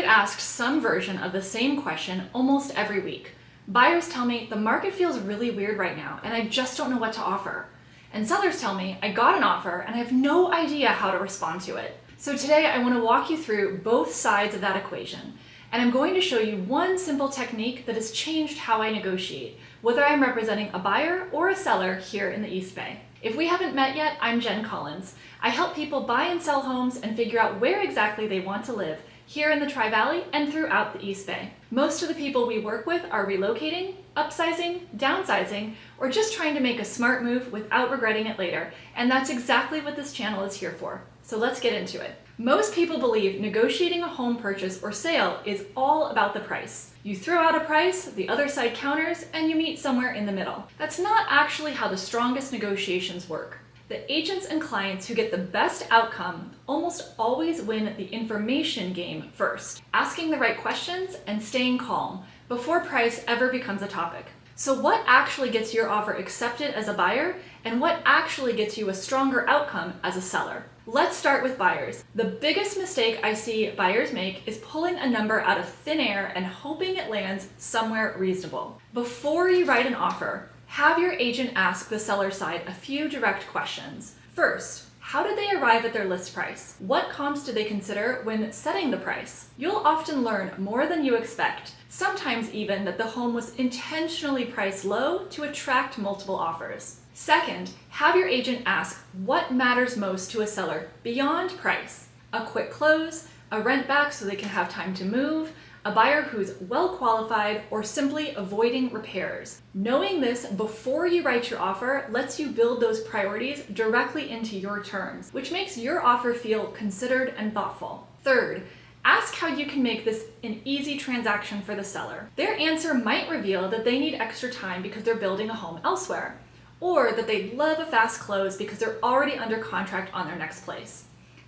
get asked some version of the same question almost every week. Buyers tell me the market feels really weird right now and I just don't know what to offer. And sellers tell me I got an offer and I have no idea how to respond to it. So today I want to walk you through both sides of that equation. And I'm going to show you one simple technique that has changed how I negotiate, whether I'm representing a buyer or a seller here in the East Bay. If we haven't met yet, I'm Jen Collins. I help people buy and sell homes and figure out where exactly they want to live here in the Tri-Valley and throughout the East Bay. Most of the people we work with are relocating, upsizing, downsizing, or just trying to make a smart move without regretting it later. And that's exactly what this channel is here for. So let's get into it. Most people believe negotiating a home purchase or sale is all about the price. You throw out a price, the other side counters, and you meet somewhere in the middle. That's not actually how the strongest negotiations work. The agents and clients who get the best outcome almost always win the information game first, asking the right questions and staying calm before price ever becomes a topic. So what actually gets your offer accepted as a buyer, and what actually gets you a stronger outcome as a seller? Let's start with buyers. The biggest mistake I see buyers make is pulling a number out of thin air and hoping it lands somewhere reasonable. Before you write an offer, have your agent ask the seller side a few direct questions. First, how did they arrive at their list price? What comps did they consider when setting the price? You'll often learn more than you expect, sometimes even that the home was intentionally priced low to attract multiple offers. Second, have your agent ask what matters most to a seller beyond price. A quick close, a rent back so they can have time to move, a buyer who's well qualified, or simply avoiding repairs. Knowing this before you write your offer lets you build those priorities directly into your terms, which makes your offer feel considered and thoughtful. Third, ask how you can make this an easy transaction for the seller. Their answer might reveal that they need extra time because they're building a home elsewhere, or that they'd love a fast close because they're already under contract on their next place.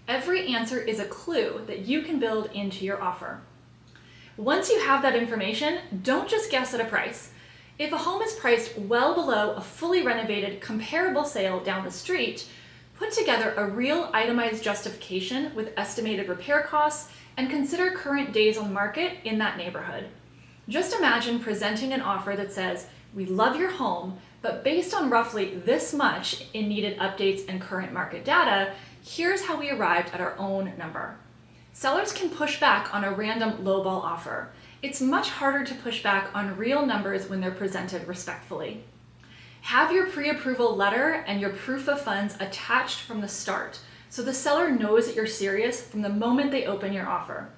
Every answer is a clue that you can build into your offer. Once you have that information, don't just guess at a price. If a home is priced well below a fully renovated comparable sale down the street, put together a real itemized justification with estimated repair costs and consider current days on market in that neighborhood. Just imagine presenting an offer that says, "We love your home, but based on roughly this much in needed updates and current market data, here's how we arrived at our own number." Sellers can push back on a random lowball offer. It's much harder to push back on real numbers when they're presented respectfully. Have your pre-approval letter and your proof of funds attached from the start, so the seller knows that you're serious from the moment they open your offer.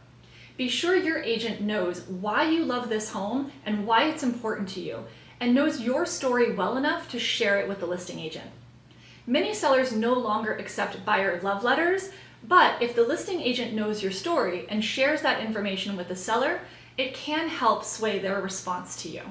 Be sure your agent knows why you love this home and why it's important to you, and knows your story well enough to share it with the listing agent. Many sellers no longer accept buyer love letters, but if the listing agent knows your story and shares that information with the seller, it can help sway their response to you.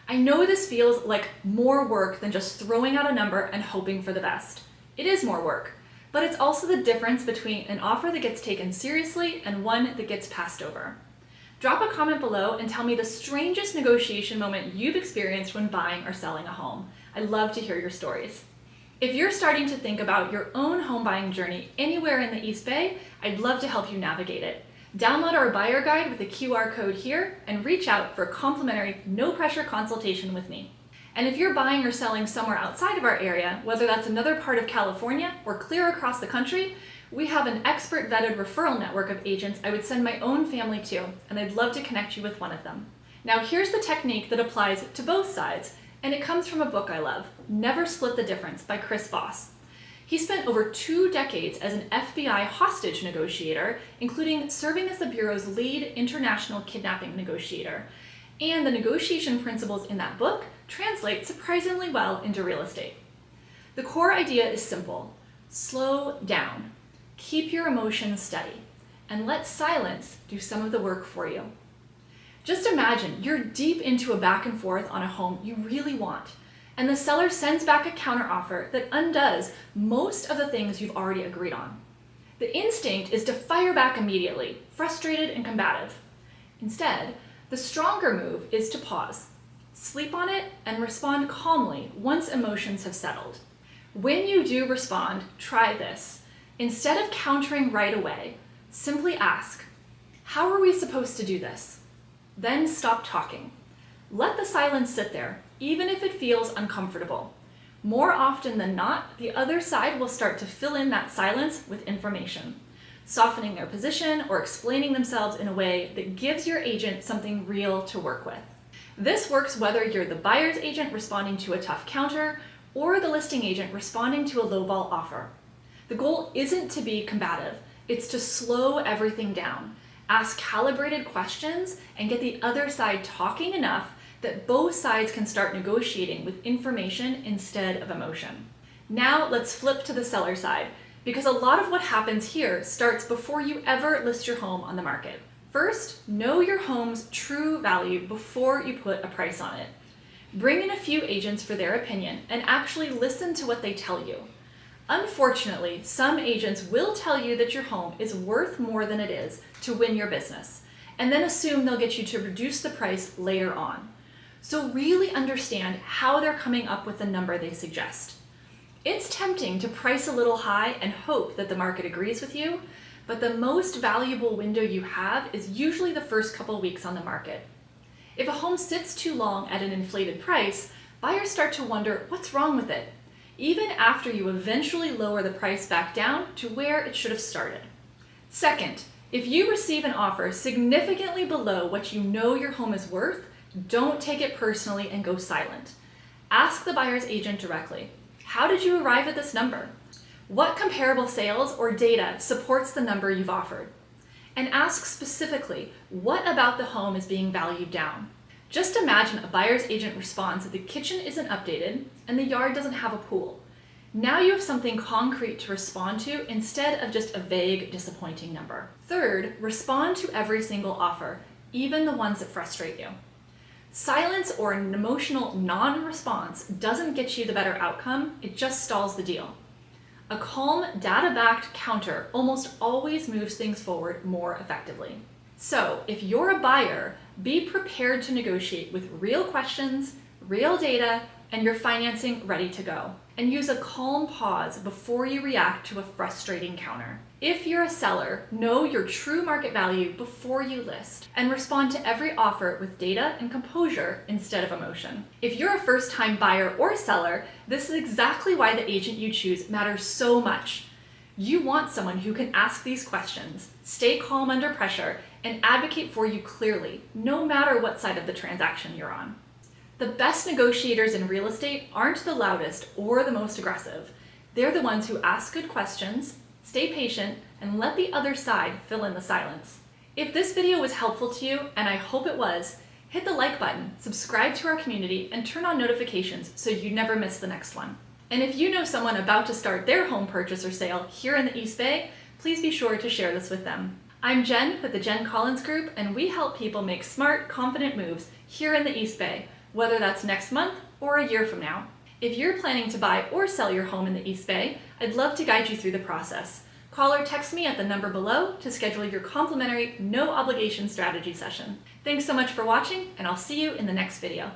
I know this feels like more work than just throwing out a number and hoping for the best. It is more work, but it's also the difference between an offer that gets taken seriously and one that gets passed over. Drop a comment below and tell me the strangest negotiation moment you've experienced when buying or selling a home. I'd love to hear your stories. If you're starting to think about your own home buying journey anywhere in the East Bay, I'd love to help you navigate it. Download our buyer guide with the QR code here and reach out for a complimentary, no-pressure consultation with me. And if you're buying or selling somewhere outside of our area, whether that's another part of California or clear across the country, we have an expert vetted referral network of agents I would send my own family to, and I'd love to connect you with one of them. Now here's the technique that applies to both sides, and it comes from a book I love, Never Split the Difference by Chris Voss. He spent over 2 decades as an FBI hostage negotiator, including serving as the Bureau's lead international kidnapping negotiator. And the negotiation principles in that book translate surprisingly well into real estate. The core idea is simple: slow down, keep your emotions steady, and let silence do some of the work for you. Just imagine you're deep into a back and forth on a home you really want, and the seller sends back a counteroffer that undoes most of the things you've already agreed on. The instinct is to fire back immediately, frustrated and combative. Instead, the stronger move is to pause, sleep on it, and respond calmly once emotions have settled. When you do respond, try this. Instead of countering right away, simply ask, How are we supposed to do this? Then stop talking. Let the silence sit there, even if it feels uncomfortable. More often than not, the other side will start to fill in that silence with information, softening their position or explaining themselves in a way that gives your agent something real to work with. This works whether you're the buyer's agent responding to a tough counter or the listing agent responding to a lowball offer. The goal isn't to be combative, it's to slow everything down, ask calibrated questions, and get the other side talking enough that both sides can start negotiating with information instead of emotion. Now let's flip to the seller side, because a lot of what happens here starts before you ever list your home on the market. First, know your home's true value before you put a price on it. Bring in a few agents for their opinion and actually listen to what they tell you. Unfortunately, some agents will tell you that your home is worth more than it is to win your business, and then assume they'll get you to reduce the price later on. So really understand how they're coming up with the number they suggest. It's tempting to price a little high and hope that the market agrees with you, but the most valuable window you have is usually the first couple weeks on the market. If a home sits too long at an inflated price, buyers start to wonder what's wrong with it, even after you eventually lower the price back down to where it should have started. Second, if you receive an offer significantly below what you know your home is worth, don't take it personally and go silent. Ask the buyer's agent directly, how did you arrive at this number? What comparable sales or data supports the number you've offered? And ask specifically, what about the home is being valued down? Just imagine a buyer's agent responds that the kitchen isn't updated and the yard doesn't have a pool. Now you have something concrete to respond to instead of just a vague, disappointing number. Third, respond to every single offer, even the ones that frustrate you. Silence or an emotional non-response doesn't get you the better outcome, it just stalls the deal. A calm, data-backed counter almost always moves things forward more effectively. So, if you're a buyer, be prepared to negotiate with real questions, real data, and your financing ready to go. And use a calm pause before you react to a frustrating counter. If you're a seller, know your true market value before you list and respond to every offer with data and composure instead of emotion. If you're a first-time buyer or seller, this is exactly why the agent you choose matters so much. You want someone who can ask these questions, stay calm under pressure, and advocate for you clearly, no matter what side of the transaction you're on. The best negotiators in real estate aren't the loudest or the most aggressive. They're the ones who ask good questions, stay patient, and let the other side fill in the silence. If this video was helpful to you, and I hope it was, hit the like button, subscribe to our community, and turn on notifications so you never miss the next one. And if you know someone about to start their home purchase or sale here in the East Bay, please be sure to share this with them. I'm Jen with the Jen Collins Group, and we help people make smart, confident moves here in the East Bay, whether that's next month or a year from now. If you're planning to buy or sell your home in the East Bay, I'd love to guide you through the process. Call or text me at the number below to schedule your complimentary, no obligation strategy session. Thanks so much for watching, and I'll see you in the next video.